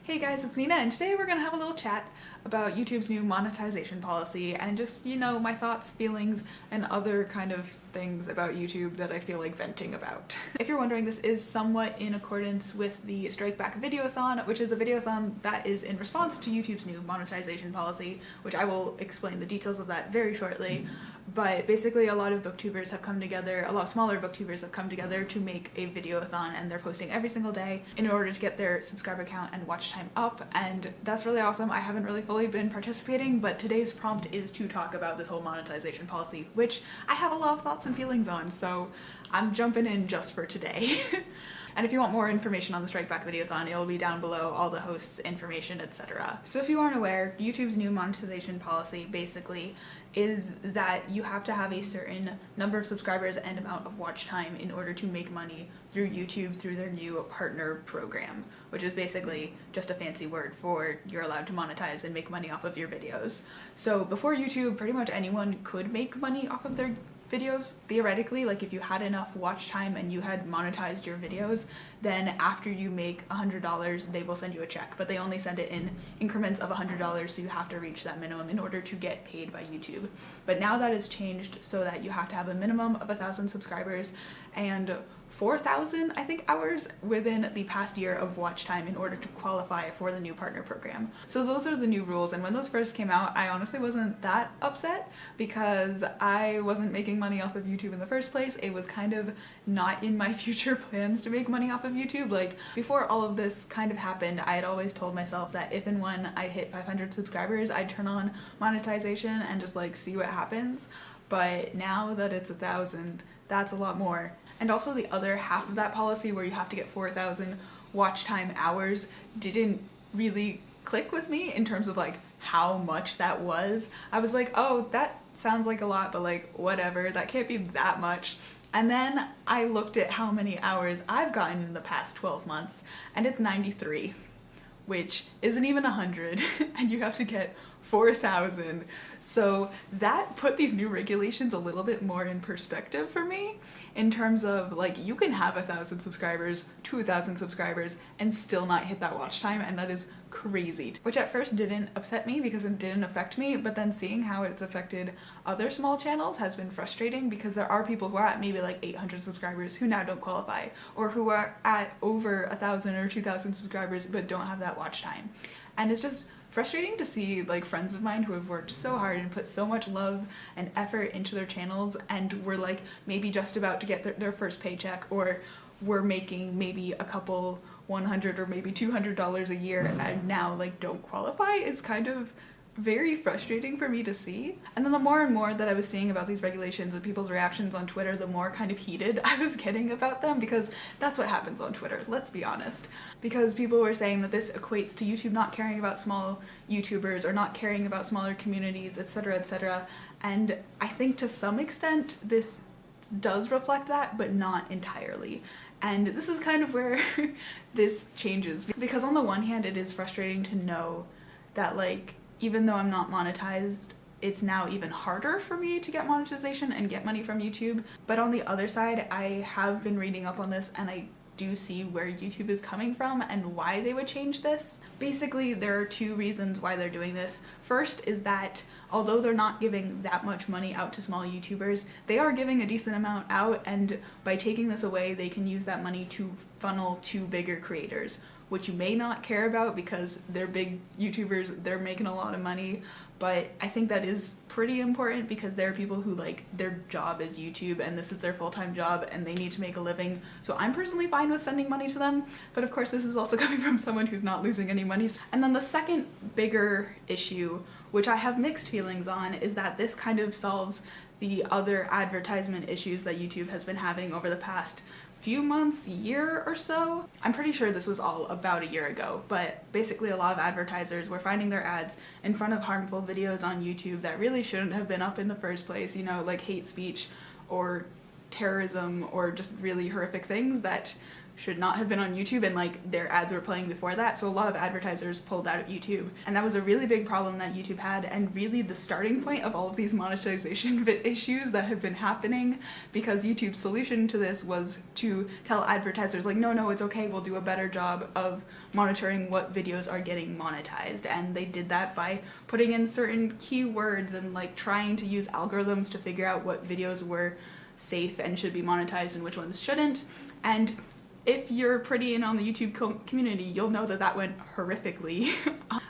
Hey guys, it's Nina, and today we're gonna have a little chat about YouTube's new monetization policy and just, my thoughts, feelings, and other kind of things about YouTube that I feel like venting about. If you're wondering, this is somewhat in accordance with the StrikeBackVideoAThon, which is a videothon that is in response to YouTube's new monetization policy, which I will explain the details of that very shortly. But basically a lot of booktubers have come together, a lot of smaller booktubers have come together to make a videothon, and they're posting every single day in order to get their subscriber count and watch time up, and that's really awesome. I haven't really fully been participating, but today's prompt is to talk about this whole monetization policy, which I have a lot of thoughts and feelings on, so I'm jumping in just for today. And if you want more information on the StrikeBackVideoAthon, it'll be down below, all the hosts' information, etc. So if you aren't aware, YouTube's new monetization policy basically is that you have to have a certain number of subscribers and amount of watch time in order to make money through YouTube through their new partner program, which is basically just a fancy word for you're allowed to monetize and make money off of your videos. So before YouTube, pretty much anyone could make money off of their videos, theoretically. Like if you had enough watch time and you had monetized your videos, then after you make $100, they will send you a check, but they only send it in increments of $100, so you have to reach that minimum in order to get paid by YouTube. But now that has changed so that you have to have a minimum of 1,000 subscribers and 4,000, I think, hours within the past year of watch time in order to qualify for the new partner program. So those are the new rules, and when those first came out, I honestly wasn't that upset because I wasn't making money off of YouTube in the first place. It was kind of not in my future plans to make money off of YouTube. Like, before all of this kind of happened, I had always told myself that if and when I hit 500 subscribers, I'd turn on monetization and just like see what happens. But now that it's 1,000, that's a lot more. And also the other half of that policy where you have to get 4,000 watch time hours didn't really click with me in terms of like how much that was. I was like, oh, that sounds like a lot, but like whatever, that can't be that much. And then I looked at how many hours I've gotten in the past 12 months, and it's 93, which isn't even 100, and you have to get 4,000. So that put these new regulations a little bit more in perspective for me in terms of like you can have 1,000 subscribers, 2,000 subscribers and still not hit that watch time, and that is crazy. Which at first didn't upset me because it didn't affect me, but then seeing how it's affected other small channels has been frustrating because there are people who are at maybe like 800 subscribers who now don't qualify, or who are at over 1,000 or 2,000 subscribers but don't have that watch time. And it's just frustrating to see like friends of mine who have worked so hard and put so much love and effort into their channels and were like maybe just about to get their first paycheck, or were making maybe a couple $100 or maybe $200 a year and now like don't qualify. Is kind of very frustrating for me to see. And then the more and more that I was seeing about these regulations and people's reactions on Twitter, the more kind of heated I was getting about them, because that's what happens on Twitter, let's be honest. Because people were saying that this equates to YouTube not caring about small YouTubers or not caring about smaller communities, etc., etc. And I think to some extent this does reflect that, but not entirely. And this is kind of where this changes, because on the one hand it is frustrating to know that like even though I'm not monetized, it's now even harder for me to get monetization and get money from YouTube. But on the other side, I have been reading up on this and I do see where YouTube is coming from and why they would change this. Basically, there are two reasons why they're doing this. First is that although they're not giving that much money out to small YouTubers, they are giving a decent amount out, and by taking this away, they can use that money to funnel to bigger creators, which you may not care about because they're big YouTubers, they're making a lot of money. But I think that is pretty important because there are people who like their job is YouTube and this is their full-time job and they need to make a living. So I'm personally fine with sending money to them, but of course this is also coming from someone who's not losing any money. And then the second bigger issue, which I have mixed feelings on, is that this kind of solves the other advertisement issues that YouTube has been having over the past few months, year or so. I'm pretty sure this was all about a year ago, but basically a lot of advertisers were finding their ads in front of harmful videos on YouTube that really shouldn't have been up in the first place, like hate speech or terrorism or just really horrific things that should not have been on YouTube, and like their ads were playing before that, so a lot of advertisers pulled out of YouTube, and that was a really big problem that YouTube had, and really the starting point of all of these monetization issues that have been happening, because YouTube's solution to this was to tell advertisers like, no, it's okay, we'll do a better job of monitoring what videos are getting monetized, and they did that by putting in certain keywords and like trying to use algorithms to figure out what videos were safe and should be monetized and which ones shouldn't. And if you're pretty in on the YouTube community, you'll know that that went horrifically.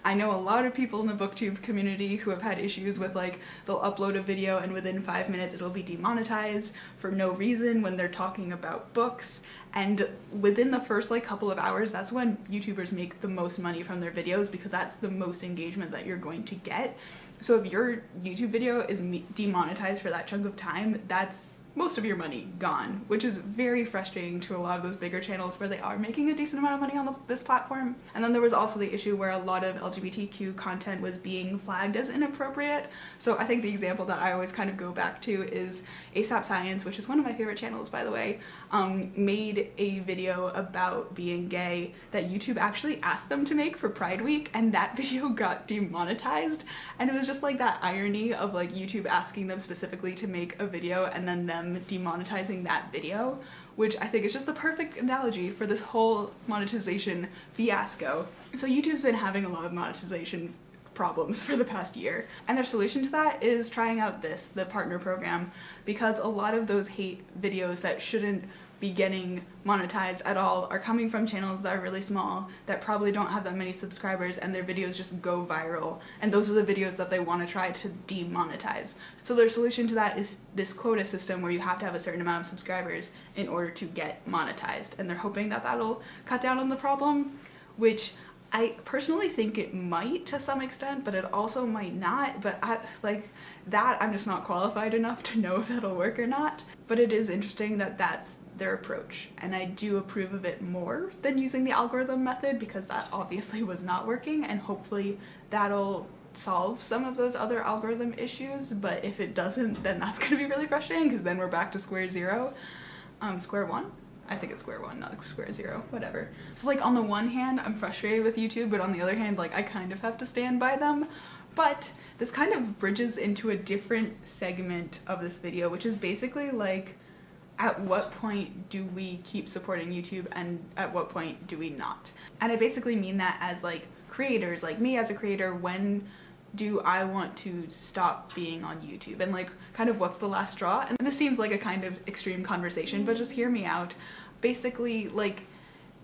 I know a lot of people in the booktube community who have had issues with like, they'll upload a video and within 5 minutes it'll be demonetized for no reason when they're talking about books. And within the first like couple of hours, that's when YouTubers make the most money from their videos, because that's the most engagement that you're going to get. So if your YouTube video is demonetized for that chunk of time, that's most of your money gone, which is very frustrating to a lot of those bigger channels where they are making a decent amount of money on this platform. And then there was also the issue where a lot of LGBTQ content was being flagged as inappropriate. So I think the example that I always kind of go back to is ASAP Science, which is one of my favorite channels, by the way, made a video about being gay that YouTube actually asked them to make for Pride Week, and that video got demonetized. And it was just like that irony of like YouTube asking them specifically to make a video and then them demonetizing that video, which I think is just the perfect analogy for this whole monetization fiasco. So YouTube's been having a lot of monetization problems for the past year, and their solution to that is trying out the partner program, because a lot of those hate videos that shouldn't be getting monetized at all are coming from channels that are really small, that probably don't have that many subscribers, and their videos just go viral, and those are the videos that they want to try to demonetize. So their solution to that is this quota system where you have to have a certain amount of subscribers in order to get monetized, and they're hoping that that'll cut down on the problem, which I personally think it might to some extent, but it also might not. But I'm just not qualified enough to know if that'll work or not. But it is interesting that that's their approach, and I do approve of it more than using the algorithm method, because that obviously was not working, and hopefully that'll solve some of those other algorithm issues. But if it doesn't, then that's gonna be really frustrating, because then we're back to square one. I think it's square one, not square zero, whatever. So like on the one hand, I'm frustrated with YouTube, but on the other hand, like I kind of have to stand by them. But this kind of bridges into a different segment of this video, which is basically like, at what point do we keep supporting YouTube and at what point do we not? And I basically mean that as like creators, like me as a creator, when do I want to stop being on YouTube, and like kind of what's the last straw? And this seems like a kind of extreme conversation, but just hear me out. Basically, like,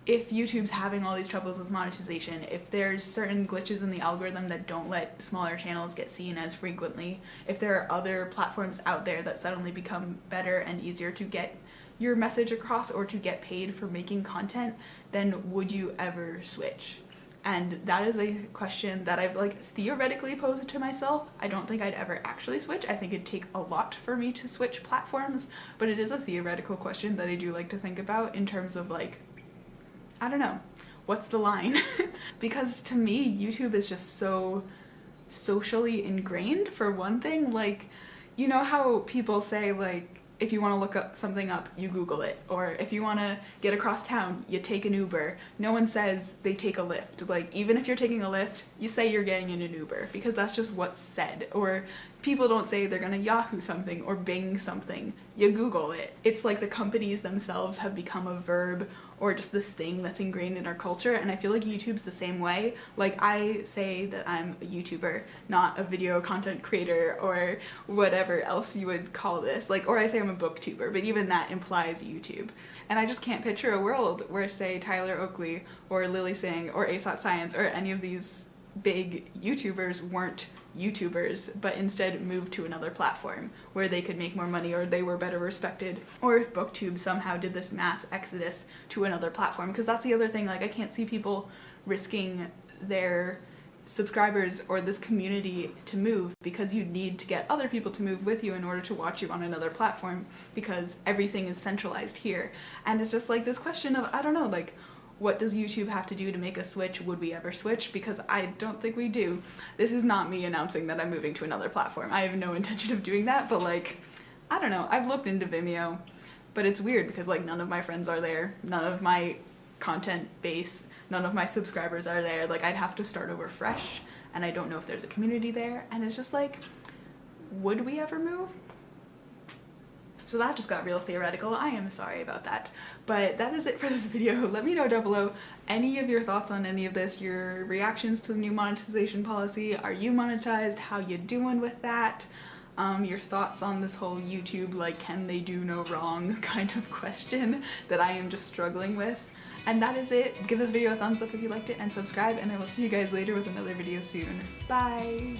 if YouTube's having all these troubles with monetization, if there's certain glitches in the algorithm that don't let smaller channels get seen as frequently, if there are other platforms out there that suddenly become better and easier to get your message across or to get paid for making content, then would you ever switch? And that is a question that I've like theoretically posed to myself. I don't think I'd ever actually switch. I think it'd take a lot for me to switch platforms, but it is a theoretical question that I do like to think about in terms of like, I don't know, what's the line? Because to me, YouTube is just so socially ingrained, for one thing. Like, you know how people say like, if you want to look up something up, you Google it. Or if you want to get across town, you take an Uber. No one says they take a Lyft. Like, even if you're taking a Lyft, you say you're getting in an Uber, because that's just what's said. Or people don't say they're gonna Yahoo something or Bing something. You Google it. It's like the companies themselves have become a verb or just this thing that's ingrained in our culture, and I feel like YouTube's the same way. Like, I say that I'm a YouTuber, not a video content creator or whatever else you would call this. Like, or I say I'm a booktuber, but even that implies YouTube. And I just can't picture a world where, say, Tyler Oakley or Lily Singh or ASAP Science or any of these big YouTubers weren't YouTubers, but instead moved to another platform where they could make more money or they were better respected, or if BookTube somehow did this mass exodus to another platform. Because that's the other thing, like, I can't see people risking their subscribers or this community to move, because you need to get other people to move with you in order to watch you on another platform, because everything is centralized here. And it's just like this question of, I don't know, like, what does YouTube have to do to make a switch? Would we ever switch? Because I don't think we do. This is not me announcing that I'm moving to another platform. I have no intention of doing that, but like, I don't know. I've looked into Vimeo, but it's weird because like none of my friends are there, none of my content base, none of my subscribers are there. Like I'd have to start over fresh, and I don't know if there's a community there, and it's just like, would we ever move? So that just got real theoretical. I am sorry about that. But that is it for this video. Let me know down below any of your thoughts on any of this, your reactions to the new monetization policy. Are you monetized? How you doing with that? Your thoughts on this whole YouTube, like, can they do no wrong kind of question that I am just struggling with. And that is it. Give this video a thumbs up if you liked it and subscribe, and I will see you guys later with another video soon. Bye!